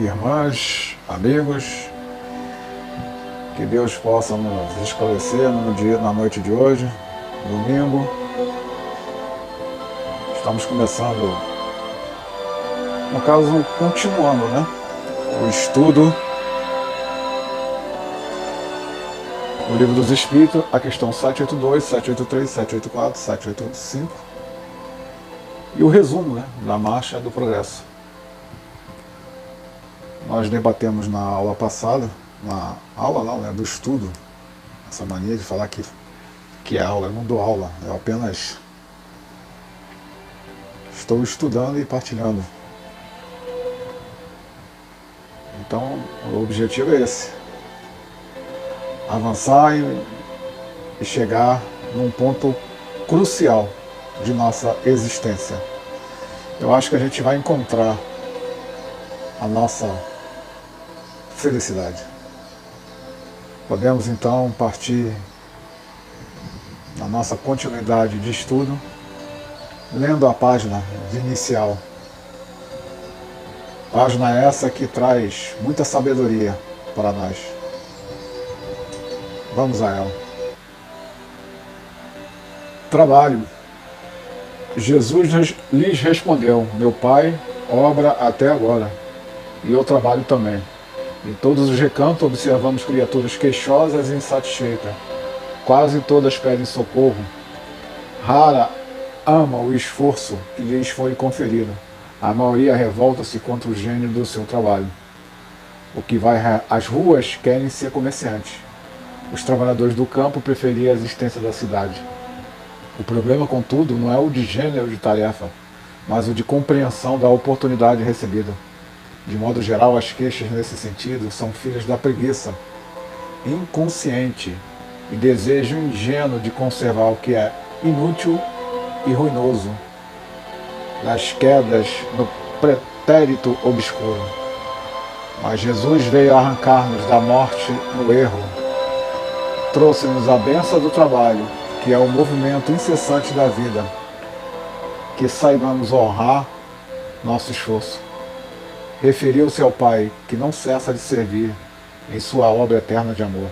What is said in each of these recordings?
irmãs, amigos, que Deus possa nos esclarecer na noite de hoje, domingo. Estamos começando, no caso, continuando, né? O estudo do Livro dos Espíritos, a questão 782, 783, 784, 785 e o resumo, né, da Marcha do Progresso. Nós debatemos na aula passada, na aula não, né, do estudo, essa mania de falar que é aula, eu não dou aula, eu apenas estou estudando e partilhando. Então, o objetivo é esse: avançar e chegar num ponto crucial de nossa existência. Eu acho que a gente vai encontrar a nossa felicidade. Podemos então partir na nossa continuidade de estudo, lendo a página inicial. Página essa que traz muita sabedoria para nós. Vamos a ela. Trabalho. Jesus lhes respondeu: meu Pai obra até agora, e eu trabalho também. Em todos os recantos observamos criaturas queixosas e insatisfeitas. Quase todas pedem socorro. Rara ama o esforço que lhes foi conferido. A maioria revolta-se contra o gênio do seu trabalho. O que vai às ruas querem ser comerciantes. Os trabalhadores do campo preferiam a existência da cidade. O problema, contudo, não é o de gênero de tarefa, mas o de compreensão da oportunidade recebida. De modo geral, as queixas nesse sentido são filhas da preguiça inconsciente e desejo ingênuo de conservar o que é inútil e ruinoso, das quedas no pretérito obscuro. Mas Jesus veio arrancar-nos da morte no erro. Trouxe-nos a bênção do trabalho, que é o movimento incessante da vida, que saibamos honrar nosso esforço. Referiu-se ao Pai, que não cessa de servir em sua obra eterna de amor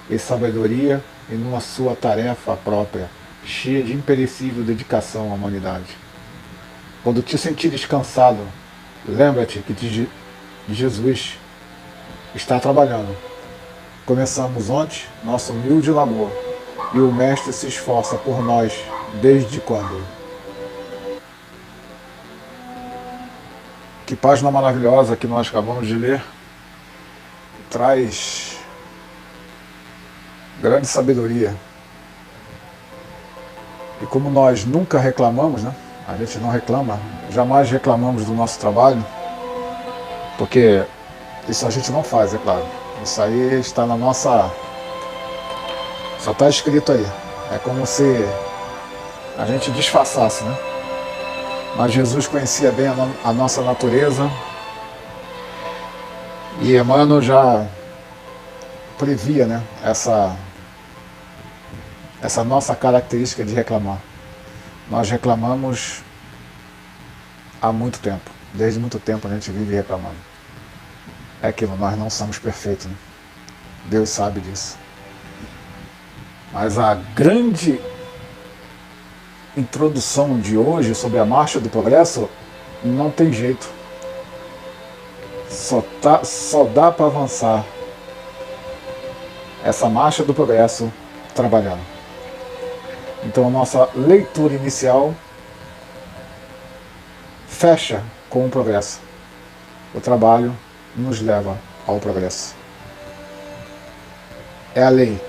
e sabedoria e numa sua tarefa própria, cheia de imperecível dedicação à humanidade. Quando te sentires cansado, lembra-te que Jesus está trabalhando. Começamos ontem nosso humilde labor, e o Mestre se esforça por nós desde quando? Que página maravilhosa que nós acabamos de ler. Traz grande sabedoria. E como nós nunca reclamamos, né? A gente não reclama, jamais reclamamos do nosso trabalho, porque isso a gente não faz, é claro. Isso aí está na nossa... só está escrito aí. É como se a gente disfarçasse, né? Mas Jesus conhecia bem a nossa natureza, e Emmanuel já previa, né, essa nossa característica de reclamar. Nós reclamamos há muito tempo. Desde muito tempo a gente vive reclamando. É aquilo, nós não somos perfeitos, né? Deus sabe disso. Mas a grande introdução de hoje sobre a Marcha do Progresso não tem jeito. Só dá para avançar essa Marcha do Progresso trabalhando. Então a nossa leitura inicial fecha com o progresso. O trabalho nos leva ao progresso. É a lei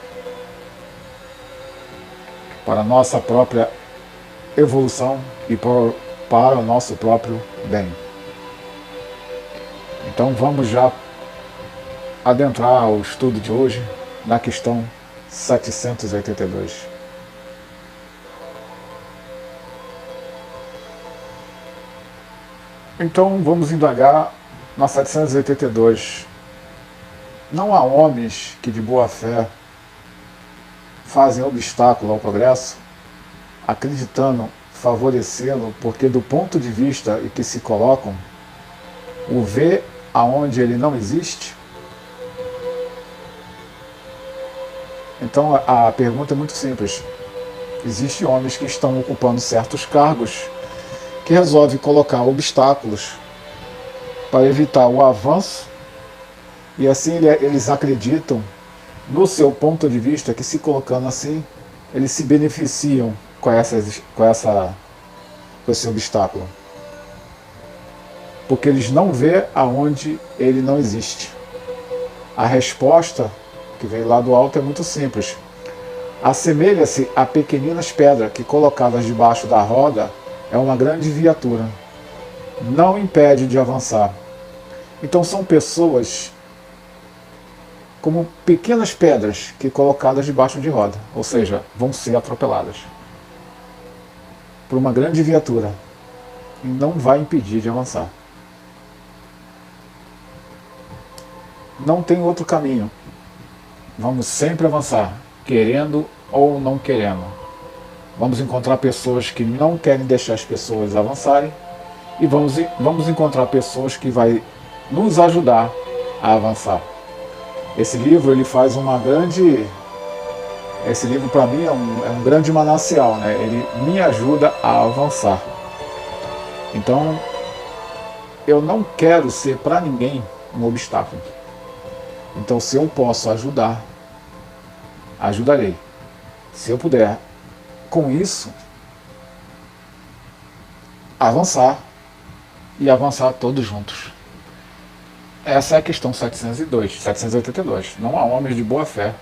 para a nossa própria evolução e para o nosso próprio bem. Então vamos já adentrar o estudo de hoje na questão 782. Então vamos indagar na 782. Não há homens que de boa fé fazem obstáculo ao progresso, acreditando favorecê-lo, porque do ponto de vista em que se colocam, o vê aonde ele não existe? Então a pergunta é muito simples. Existem homens que estão ocupando certos cargos que resolvem colocar obstáculos para evitar o avanço, e assim eles acreditam, no seu ponto de vista, que se colocando assim, eles se beneficiam com esse obstáculo. Porque eles não vê aonde ele não existe. A resposta que vem lá do alto é muito simples. Assemelha-se a pequeninas pedras que, colocadas debaixo da roda, é uma grande viatura. Não impede de avançar. Então são pessoas como pequenas pedras que, colocadas debaixo de roda, ou seja, vão ser atropeladas por uma grande viatura e não vai impedir de avançar. Não tem outro caminho. Vamos sempre avançar, querendo ou não querendo. Vamos encontrar pessoas que não querem deixar as pessoas avançarem, e vamos encontrar pessoas que vai nos ajudar a avançar. Esse livro ele faz uma grande... Esse livro para mim é um grande manancial, né? Ele me ajuda a avançar. Então, eu não quero ser para ninguém um obstáculo. Então, se eu posso ajudar, ajudarei. Se eu puder, com isso, avançar e avançar todos juntos. Essa é a questão 782. Não há homens de boa fé.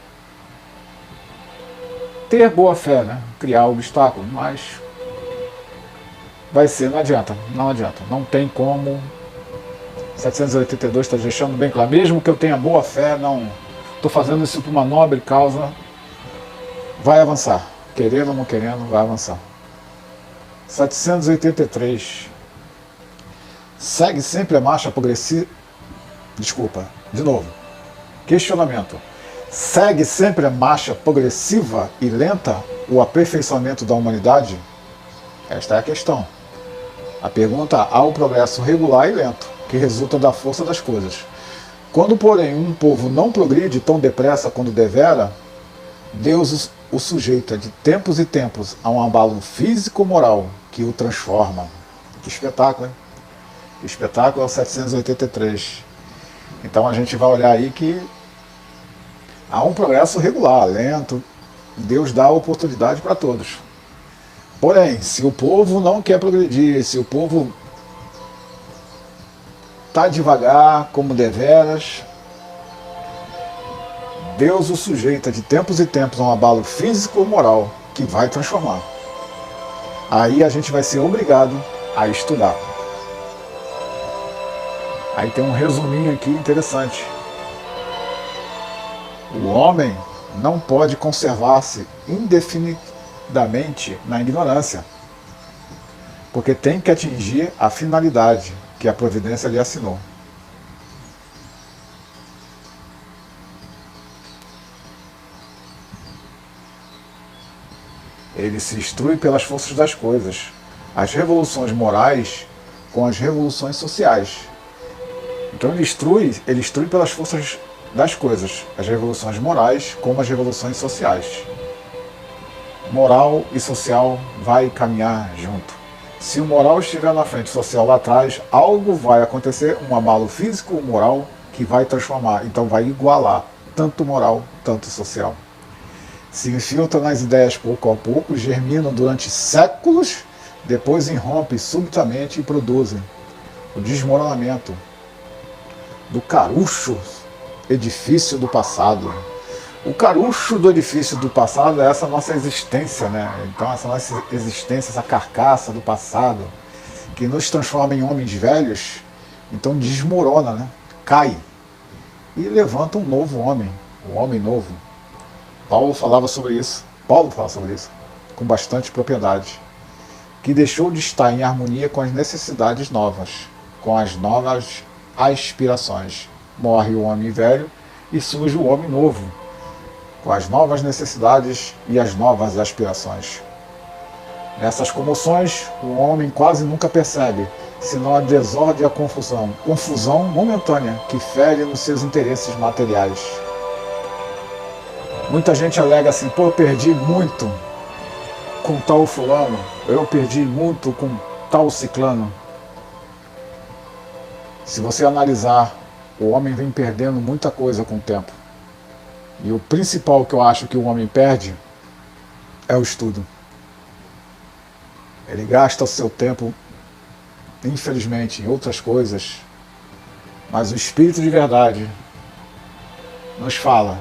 Ter boa fé, né? Criar obstáculo, mas vai ser, não adianta. Não tem como. 782 está deixando bem claro. Mesmo que eu tenha boa fé, não estou fazendo isso por uma nobre causa, vai avançar. Querendo ou não querendo, vai avançar. 783. Segue sempre a marcha progressiva. Desculpa, de novo. Questionamento. Segue sempre a marcha progressiva e lenta o aperfeiçoamento da humanidade? Esta é a questão. A pergunta: há o progresso regular e lento, que resulta da força das coisas. Quando, porém, um povo não progride tão depressa quando devera, Deus o sujeita de tempos e tempos a um abalo físico-moral que o transforma. Que espetáculo, hein? Que espetáculo é o 783. Então a gente vai olhar aí que há um progresso regular, lento. Deus dá a oportunidade para todos. Porém, se o povo não quer progredir, se o povo está devagar, como deveras, Deus o sujeita de tempos e tempos a um abalo físico ou moral que vai transformar. Aí a gente vai ser obrigado a estudar. Aí tem um resuminho aqui interessante. O homem não pode conservar-se indefinidamente na ignorância, porque tem que atingir a finalidade que a providência lhe assinou. Ele se instrui pelas forças das coisas, as revoluções morais com as revoluções sociais. Então ele instrui pelas forças das coisas, as revoluções morais como as revoluções sociais. Moral e social vai caminhar junto. Se o moral estiver na frente, o social lá atrás, algo vai acontecer, um abalo físico ou moral que vai transformar, então vai igualar tanto moral, tanto social. Se infiltra nas ideias pouco a pouco, germinam durante séculos, depois irrompem subitamente e produzem o desmoronamento do carucho edifício do passado. O carucho do edifício do passado é essa nossa existência, né? Então essa nossa existência, essa carcaça do passado, que nos transforma em homens velhos, então desmorona, né? Cai e levanta um novo homem, um homem novo. Paulo falava sobre isso com bastante propriedade, que deixou de estar em harmonia com as necessidades novas, com as novas aspirações. Morre o homem velho e surge o homem novo, com as novas necessidades e as novas aspirações. Nessas comoções, o homem quase nunca percebe senão a desordem e a confusão. Confusão momentânea que fere nos seus interesses materiais. Muita gente alega assim, pô, eu perdi muito com tal fulano, eu perdi muito com tal ciclano. Se você analisar, o homem vem perdendo muita coisa com o tempo. E o principal que eu acho que o homem perde é o estudo. Ele gasta o seu tempo, infelizmente, em outras coisas, mas o Espírito de verdade nos fala: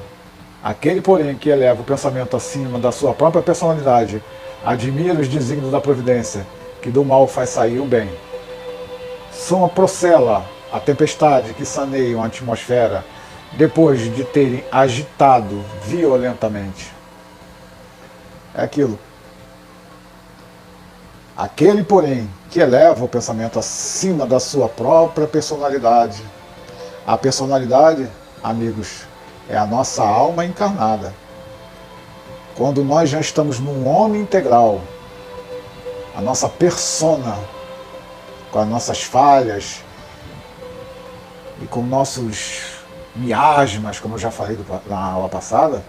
aquele, porém, que eleva o pensamento acima da sua própria personalidade, admira os desígnios da providência, que do mal faz sair o bem. São a procela, a tempestade que saneiam a atmosfera, depois de terem agitado violentamente. É aquilo. Aquele, porém, que eleva o pensamento acima da sua própria personalidade. A personalidade, amigos, é a nossa alma encarnada. Quando nós já estamos num homem integral, a nossa persona, com as nossas falhas e com nossos miasmas, como eu já falei na aula passada,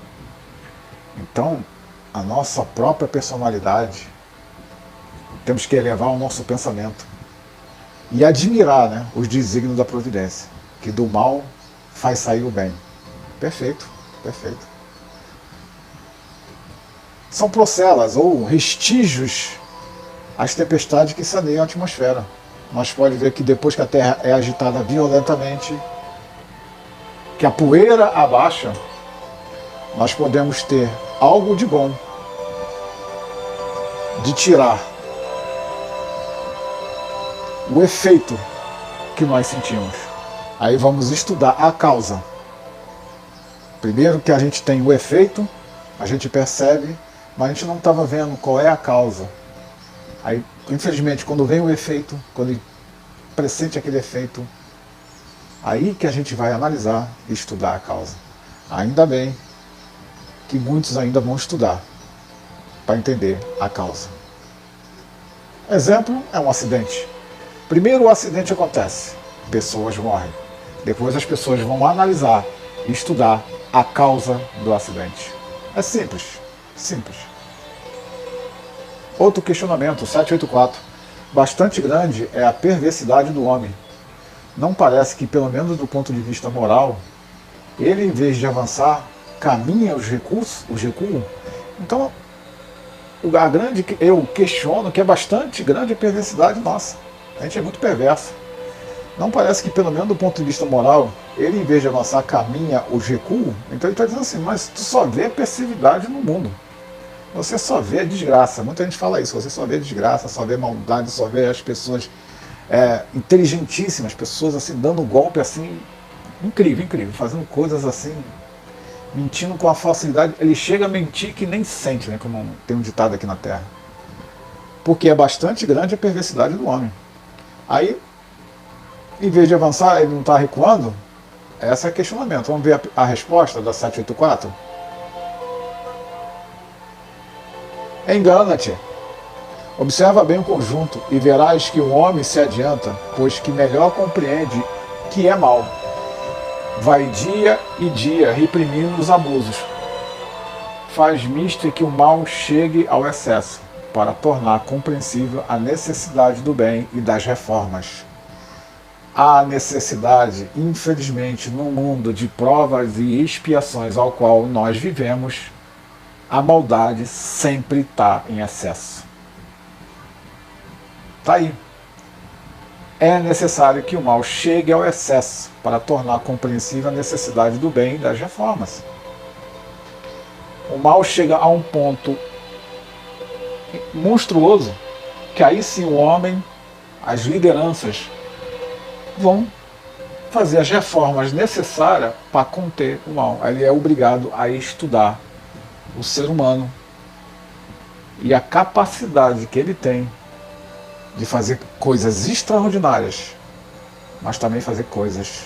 então a nossa própria personalidade, temos que elevar o nosso pensamento e admirar, né, os desígnios da providência, que do mal faz sair o bem. Perfeito, perfeito. São procelas ou vestígios às tempestades que saneiam a atmosfera. Nós podemos ver que depois que a Terra é agitada violentamente, que a poeira abaixa, nós podemos ter algo de bom de tirar o efeito que nós sentimos. Aí vamos estudar a causa. Primeiro que a gente tem o efeito, a gente percebe, mas a gente não estava vendo qual é a causa. Aí, infelizmente, quando vem o efeito, quando ele pressente aquele efeito, aí que a gente vai analisar e estudar a causa. Ainda bem que muitos ainda vão estudar para entender a causa. Exemplo é um acidente. Primeiro o acidente acontece, pessoas morrem. Depois as pessoas vão analisar e estudar a causa do acidente. É simples, simples. Outro questionamento, 784. Bastante grande é a perversidade do homem. Não parece que, pelo menos do ponto de vista moral, ele, em vez de avançar, caminha os recuos? Então, eu questiono que é bastante grande a perversidade nossa. A gente é muito perverso. Não parece que, pelo menos do ponto de vista moral, ele, em vez de avançar, caminha os recuos? Então ele está dizendo assim, mas tu só vê perversividade no mundo. Você só vê desgraça. Muita gente fala isso, você só vê desgraça, só vê maldade, só vê as pessoas inteligentíssimas, pessoas assim, dando golpe assim, incrível, incrível, fazendo coisas assim, mentindo com a facilidade. Ele chega a mentir que nem sente, né, como tem um ditado aqui na Terra. Porque é bastante grande a perversidade do homem. Aí, em vez de avançar, ele não está recuando? Esse é o questionamento. Vamos ver a resposta da 784? Engana-te. Observa bem o conjunto e verás que o homem se adianta, pois que melhor compreende que é mal. Vai dia e dia reprimindo os abusos. Faz mister que o mal chegue ao excesso, para tornar compreensível a necessidade do bem e das reformas. Há necessidade, infelizmente, no mundo de provas e expiações ao qual nós vivemos, a maldade sempre está em excesso. Está aí. É necessário que o mal chegue ao excesso para tornar compreensível a necessidade do bem e das reformas. O mal chega a um ponto monstruoso que aí sim o homem, as lideranças, vão fazer as reformas necessárias para conter o mal. Ele é obrigado a estudar o ser humano e a capacidade que ele tem de fazer coisas extraordinárias, mas também fazer coisas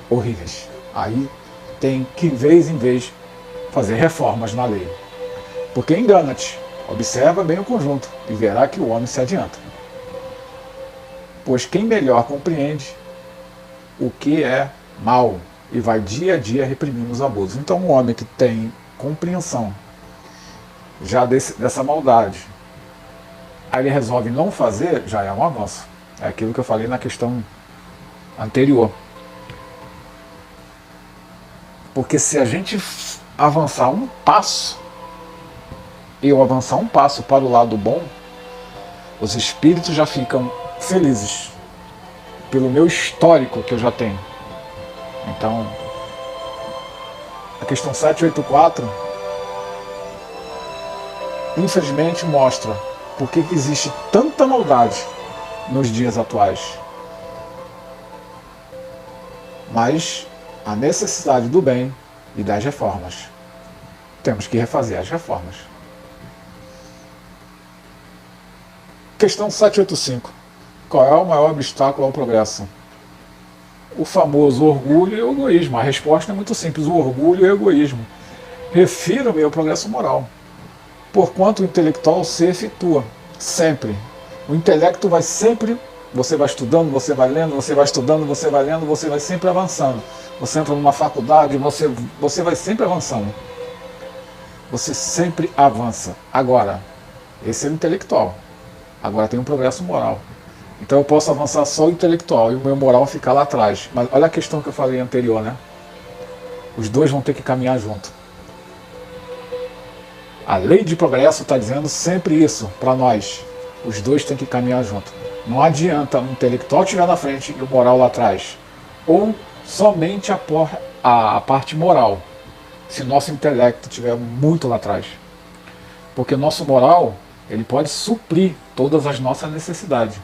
horríveis. Aí tem que, vez em vez, fazer reformas na lei. Porque engana-te, observa bem o conjunto e verá que o homem se adianta. pois quem melhor compreende o que é mal e vai dia a dia reprimindo os abusos. Então, um homem que tem compreensão já dessa maldade, aí ele resolve não fazer, já é um avanço. É aquilo que eu falei na questão anterior. Porque se a gente avançar um passo, eu avançar um passo para o lado bom, os espíritos já ficam felizes pelo meu histórico que eu já tenho. Então, a questão 784, infelizmente, mostra por que existe tanta maldade nos dias atuais. Mas a necessidade do bem e das reformas. Temos que refazer as reformas. Questão 785. Qual é o maior obstáculo ao progresso? O famoso orgulho e o egoísmo. A resposta é muito simples. O orgulho e o egoísmo. Refiro-me ao progresso moral. Porquanto o intelectual se efetua sempre. O intelecto vai sempre, você vai estudando, você vai lendo, você vai estudando, você vai lendo, você vai sempre avançando. Você entra numa faculdade, você vai sempre avançando. Você sempre avança. Agora, esse é o intelectual. Agora tem um progresso moral. Então eu posso avançar só o intelectual e o meu moral ficar lá atrás. Mas olha a questão que eu falei anterior, né? Os dois vão ter que caminhar junto. A lei de progresso está dizendo sempre isso para nós. Os dois têm que caminhar junto. Não adianta o intelectual estiver na frente e o moral lá atrás. Ou somente a parte moral, se nosso intelecto estiver muito lá atrás. Porque nosso moral, ele pode suprir todas as nossas necessidades.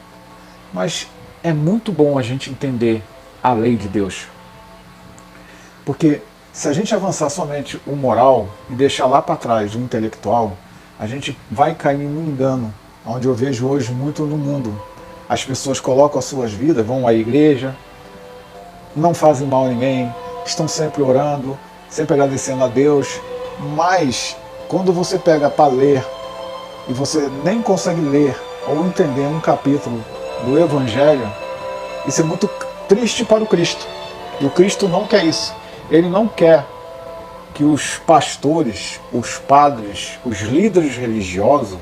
Mas é muito bom a gente entender a lei de Deus. Porque se a gente avançar somente o moral e deixar lá para trás o intelectual, a gente vai cair no engano, onde eu vejo hoje muito no mundo. As pessoas colocam as suas vidas, vão à igreja, não fazem mal a ninguém, estão sempre orando, sempre agradecendo a Deus, mas quando você pega para ler e você nem consegue ler ou entender um capítulo do Evangelho, isso é muito triste para o Cristo. E o Cristo não quer isso. Ele não quer que os pastores, os padres, os líderes religiosos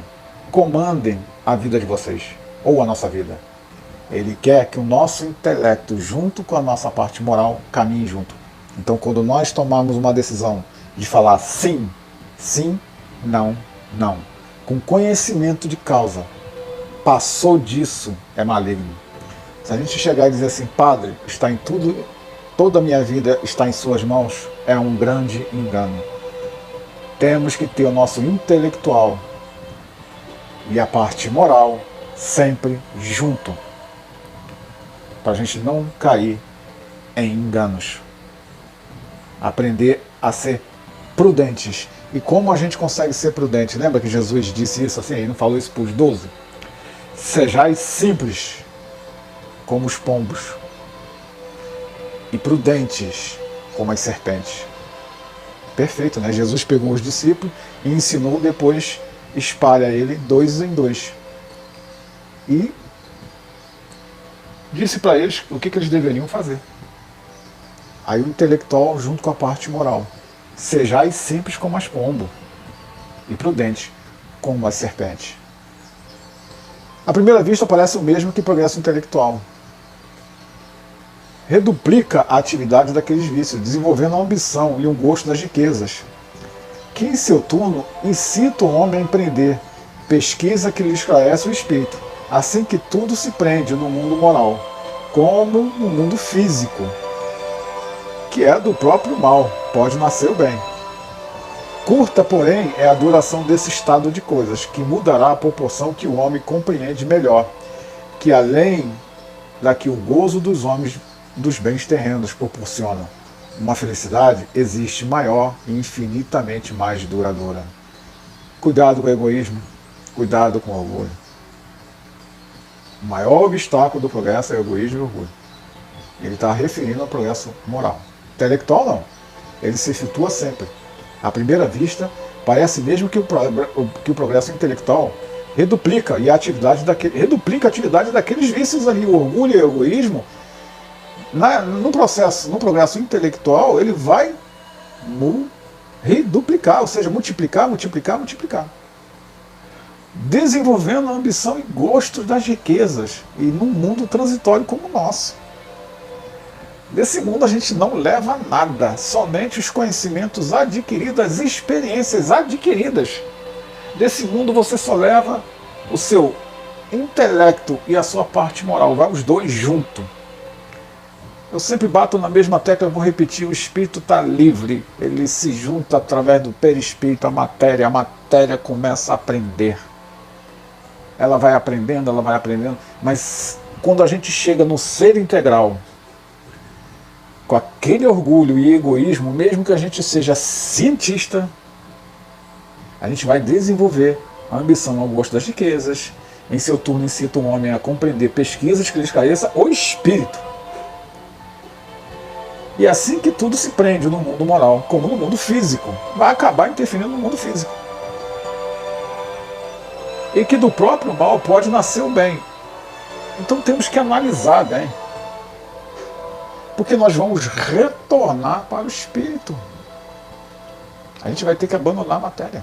comandem a vida de vocês, ou a nossa vida. Ele quer que o nosso intelecto, junto com a nossa parte moral, caminhe junto. Então, quando nós tomarmos uma decisão de falar sim, sim, não, não, com conhecimento de causa, passou disso, é maligno. Se a gente chegar e dizer assim, Padre, está em tudo, toda a minha vida está em suas mãos, é um grande engano. Temos que ter o nosso intelectual e a parte moral sempre junto, para a gente não cair em enganos. Aprender a ser prudentes. E como a gente consegue ser prudente? Lembra que Jesus disse isso assim? Ele não falou isso para os 12? Sejais simples como os pombos e prudentes como as serpentes. Perfeito, né? Jesus pegou os discípulos e ensinou, depois espalha ele 2 em 2. E disse para eles o que eles deveriam fazer. Aí o intelectual junto com a parte moral. Sejais simples como as pombos e prudentes como as serpentes. À primeira vista parece o mesmo que progresso intelectual. Reduplica a atividade daqueles vícios, desenvolvendo a ambição e um gosto das riquezas, que em seu turno incita o homem a empreender pesquisa que lhe esclarece o espírito, assim que tudo se prende no mundo moral, como no mundo físico, que é do próprio mal, pode nascer o bem. Curta, porém, é a duração desse estado de coisas, que mudará a proporção que o homem compreende melhor, que além da que o gozo dos homens dos bens terrenos proporciona uma felicidade, existe maior e infinitamente mais duradoura. Cuidado com o egoísmo, cuidado com o orgulho. O maior obstáculo do progresso é o egoísmo e o orgulho. Ele está referindo ao progresso moral. Intelectual não. Ele se efetua sempre. À primeira vista, parece mesmo que o progresso intelectual reduplica a atividade daqueles vícios ali, o orgulho e o egoísmo. No progresso intelectual, ele vai reduplicar, ou seja, multiplicar, desenvolvendo a ambição e gostos das riquezas, e num mundo transitório como o nosso. Desse mundo a gente não leva nada, somente os conhecimentos adquiridos, as experiências adquiridas. Desse mundo você só leva o seu intelecto e a sua parte moral, vai os dois juntos. Eu sempre bato na mesma tecla, vou repetir, o espírito está livre, ele se junta através do perispírito, a matéria começa a aprender. Ela vai aprendendo, mas quando a gente chega no ser integral, com aquele orgulho e egoísmo, mesmo que a gente seja cientista, a gente vai desenvolver a ambição ao gosto das riquezas, em seu turno incita o homem a compreender pesquisas que lhe esclareça o espírito. E assim que tudo se prende no mundo moral, como no mundo físico, vai acabar interferindo no mundo físico. E que do próprio mal pode nascer o bem. Então temos que analisar bem. Porque nós vamos retornar para o espírito. A gente vai ter que abandonar a matéria.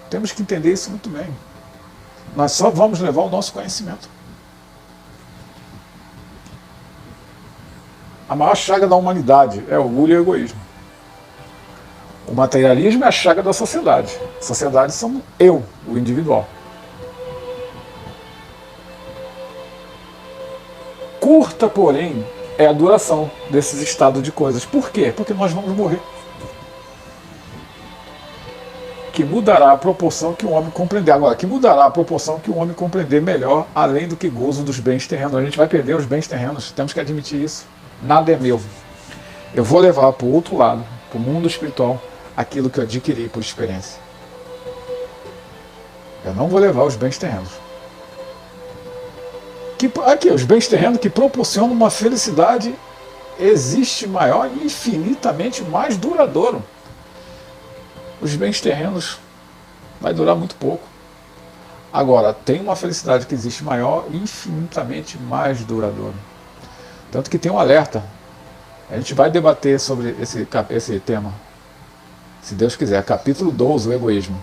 Temos que entender isso muito bem. Nós só vamos levar o nosso conhecimento. A maior chaga da humanidade é orgulho e egoísmo. O materialismo é a chaga da sociedade. A sociedade somos eu, o individual. Curta, porém, é a duração desses estados de coisas. Por quê? Porque nós vamos morrer. Que mudará a proporção que o homem compreender. Agora, que mudará a proporção que o homem compreender melhor, além do que gozo dos bens terrenos. A gente vai perder os bens terrenos, temos que admitir isso. Nada é meu. Eu vou levar para o outro lado, para o mundo espiritual, aquilo que eu adquiri por experiência. Eu não vou levar os bens terrenos. Aqui, os bens terrenos que proporcionam uma felicidade existe maior e infinitamente mais duradouro. Os bens terrenos vai durar muito pouco. Agora, tem uma felicidade que existe maior e infinitamente mais duradoura. Tanto que tem um alerta. A gente vai debater sobre esse tema, se Deus quiser. Capítulo 12, o egoísmo.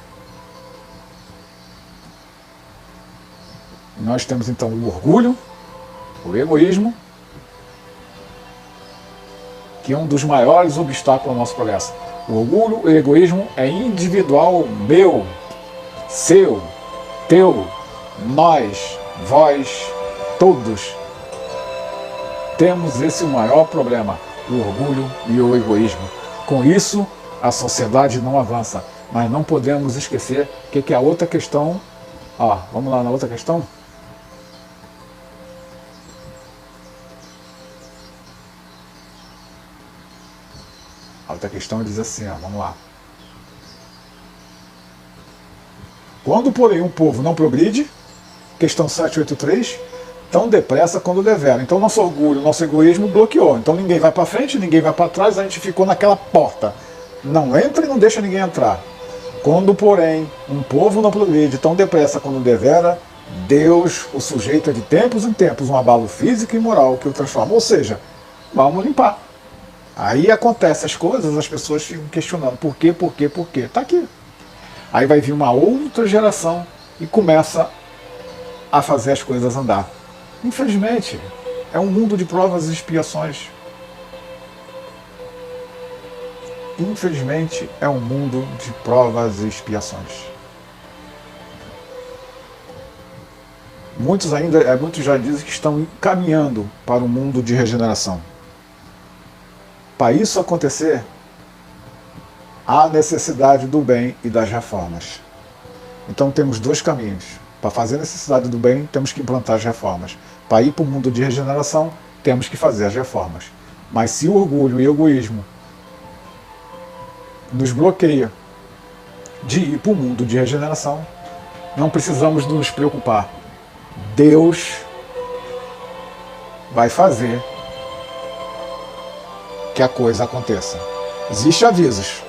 Nós temos então o orgulho, o egoísmo, que é um dos maiores obstáculos ao nosso progresso. O orgulho, o egoísmo é individual, meu, seu, teu, nós, vós, todos. Temos esse maior problema, o orgulho e o egoísmo. Com isso, a sociedade não avança. Mas não podemos esquecer que a outra questão... vamos lá na outra questão? A outra questão diz assim, vamos lá. Quando, porém, um povo não progride, questão 783, tão depressa quando devera. Então nosso orgulho, nosso egoísmo bloqueou. Então ninguém vai para frente, ninguém vai para trás, a gente ficou naquela porta. Não entra e não deixa ninguém entrar. Quando, porém, um povo não progride tão depressa quando devera, Deus o sujeita de tempos em tempos um abalo físico e moral que o transforma. Ou seja, vamos limpar. Aí acontecem as coisas, as pessoas ficam questionando por quê? Está aqui. Aí vai vir uma outra geração e começa a fazer as coisas andar. Infelizmente, é um mundo de provas e expiações. Infelizmente, é um mundo de provas e expiações. Muitos já dizem que estão caminhando para um mundo de regeneração. Para isso acontecer, há necessidade do bem e das reformas. Então temos dois caminhos. Para fazer a necessidade do bem, temos que implantar as reformas. Para ir para o mundo de regeneração, temos que fazer as reformas. Mas se o orgulho e o egoísmo nos bloqueia de ir para o mundo de regeneração, não precisamos nos preocupar. Deus vai fazer que a coisa aconteça. Existem avisos.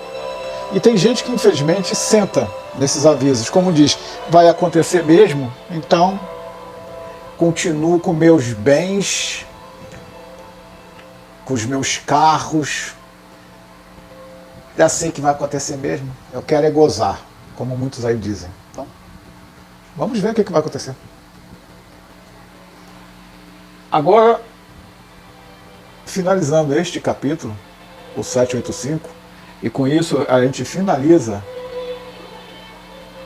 E tem gente que infelizmente senta nesses avisos, como diz, vai acontecer mesmo, então continuo com meus bens, com os meus carros, já sei que vai acontecer mesmo, eu quero é gozar, como muitos aí dizem. Então, vamos ver o que vai acontecer. Agora, finalizando este capítulo, o 785, e com isso a gente finaliza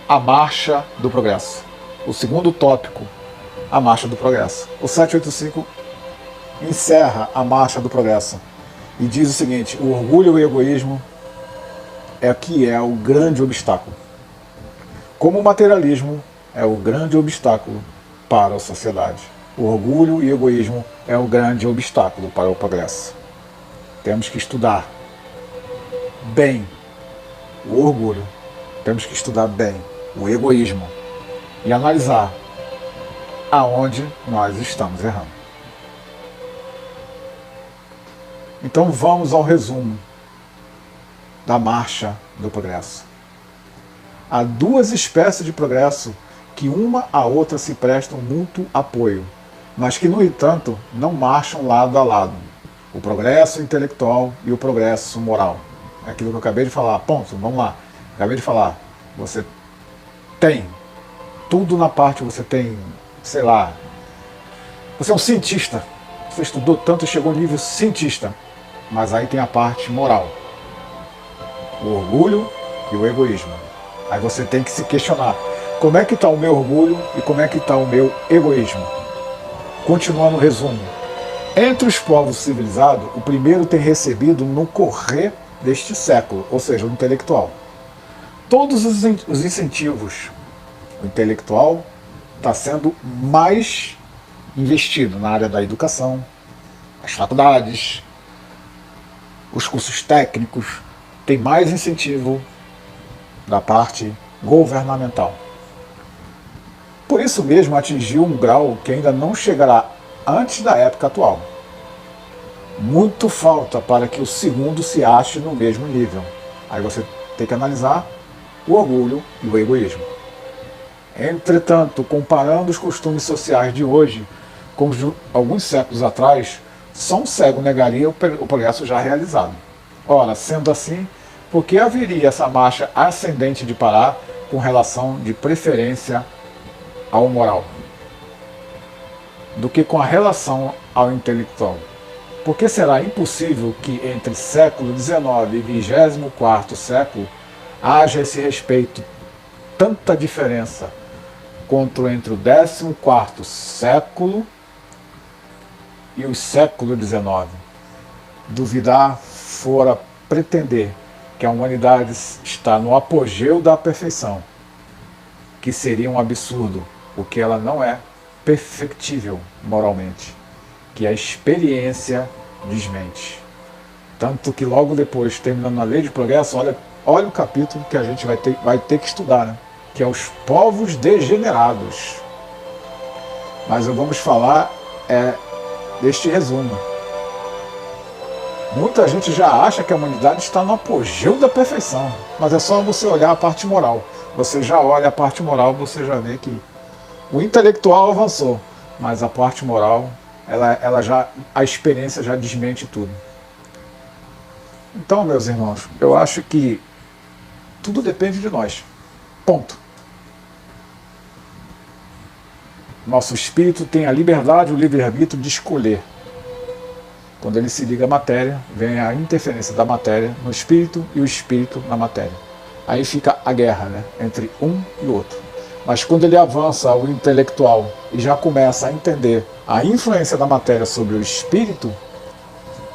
a marcha do progresso. O segundo tópico, a marcha do progresso. O 785 encerra a marcha do progresso e diz o seguinte: o orgulho e o egoísmo é que é o grande obstáculo. Como o materialismo é o grande obstáculo para a sociedade. O orgulho e o egoísmo é o grande obstáculo para o progresso. Temos que estudar bem o orgulho, temos que estudar bem o egoísmo e analisar aonde nós estamos errando. Então vamos ao resumo da marcha do progresso. Há duas espécies de progresso que uma a outra se prestam mútuo apoio, mas que, no entanto, não marcham lado a lado. O progresso intelectual e o progresso moral. É aquilo que eu acabei de falar. Ponto, vamos lá. Acabei de falar. Você tem tudo na parte, você tem, sei lá, você é um cientista. Você estudou tanto e chegou ao nível cientista. Mas aí tem a parte moral. O orgulho e o egoísmo. Aí você tem que se questionar. Como é que está o meu orgulho e como é que está o meu egoísmo? Continuando o resumo. Entre os povos civilizados, o primeiro tem recebido no correr deste século, ou seja, o intelectual. Todos os incentivos, o intelectual está sendo mais investido na área da educação, as faculdades, os cursos técnicos, tem mais incentivo da parte governamental. Por isso mesmo atingiu um grau que ainda não chegará antes da época atual. Muito falta para que o segundo se ache no mesmo nível. Aí você tem que analisar o orgulho e o egoísmo. Entretanto, comparando os costumes sociais de hoje com os de alguns séculos atrás, só um cego negaria o progresso já realizado. Ora, sendo assim, por que haveria essa marcha ascendente de parar com relação de preferência ao moral, do que com a relação ao intelectual? Por que será impossível que entre século XIX e 24º século haja esse respeito, tanta diferença quanto entre o 14º século e o século XIX? Duvidar fora pretender que a humanidade está no apogeu da perfeição, que seria um absurdo, porque ela não é perfectível moralmente, que a experiência desmente. Tanto que logo depois, terminando a lei de progresso, olha o capítulo que a gente vai ter que estudar, né? Que é os povos degenerados. Mas vamos falar deste resumo. Muita gente já acha que a humanidade está no apogeu da perfeição, mas é só você olhar a parte moral. Você já olha a parte moral, você já vê que o intelectual avançou, mas a parte moral, a experiência já desmente tudo. Então, meus irmãos, eu acho que tudo depende de nós. Ponto. Nosso espírito tem a liberdade, o livre-arbítrio de escolher. Quando ele se liga à matéria, vem a interferência da matéria no espírito e o espírito na matéria. Aí fica a guerra, né, entre um e o outro. Mas quando ele avança ao intelectual e já começa a entender a influência da matéria sobre o espírito,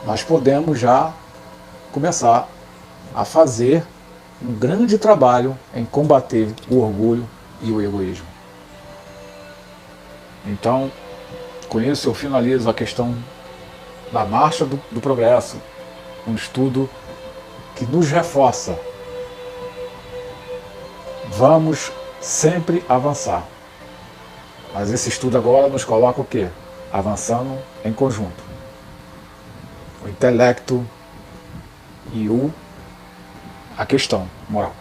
nós podemos já começar a fazer um grande trabalho em combater o orgulho e o egoísmo. Então, com isso eu finalizo a questão da marcha do progresso, um estudo que nos reforça. Vamos sempre avançar. Mas esse estudo agora nos coloca o quê? Avançando em conjunto. O intelecto e o a questão moral.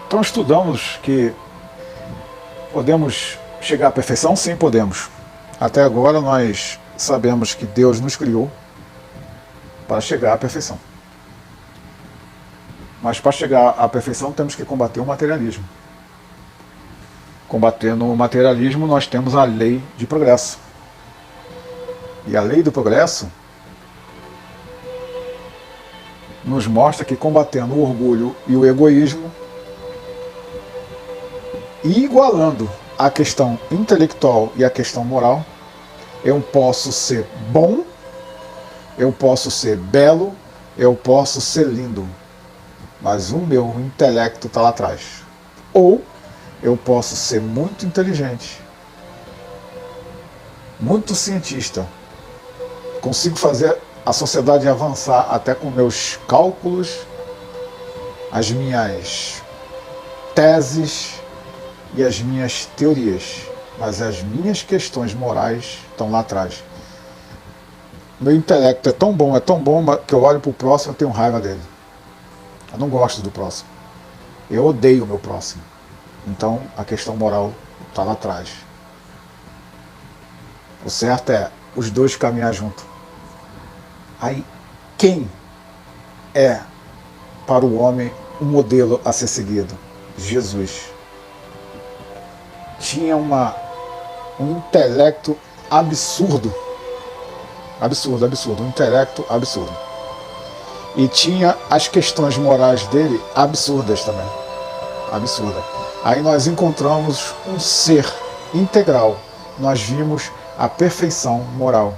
Então estudamos que podemos chegar à perfeição? Sim, podemos. Até agora nós sabemos que Deus nos criou para chegar à perfeição. Mas para chegar à perfeição temos que combater o materialismo. Combatendo o materialismo nós temos a lei de progresso. E a lei do progresso nos mostra que combatendo o orgulho e o egoísmo e igualando a questão intelectual e a questão moral, eu posso ser bom, eu posso ser belo, eu posso ser lindo, mas o meu intelecto está lá atrás. Ou eu posso ser muito inteligente, muito cientista, consigo fazer a sociedade avançar até com meus cálculos, as minhas teses e as minhas teorias, mas as minhas questões morais estão lá atrás. Meu intelecto é tão bom que eu olho para o próximo e tenho raiva dele. Eu não gosto do próximo. Eu odeio o meu próximo. Então a questão moral está lá atrás. O certo é os dois caminhar junto. Aí, quem é para o homem um modelo a ser seguido? Jesus. Tinha um intelecto absurdo. Um intelecto absurdo. E tinha as questões morais dele absurdas também. Absurda. Aí nós encontramos um ser integral. Nós vimos a perfeição moral.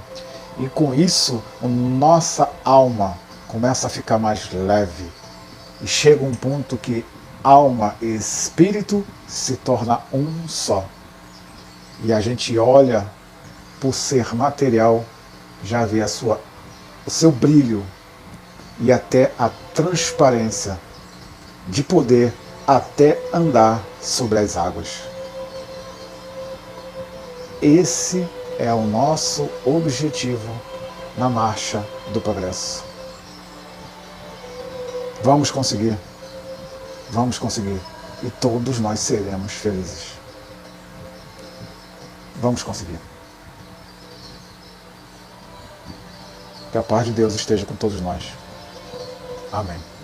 E com isso, nossa alma começa a ficar mais leve. E chega um ponto que alma e espírito se torna um só. E a gente olha por ser material, já vê o seu brilho e até a transparência de poder até andar sobre as águas. Esse é o nosso objetivo na marcha do progresso. Vamos conseguir. Vamos conseguir. E todos nós seremos felizes. Vamos conseguir. Que a paz de Deus esteja com todos nós. Amém.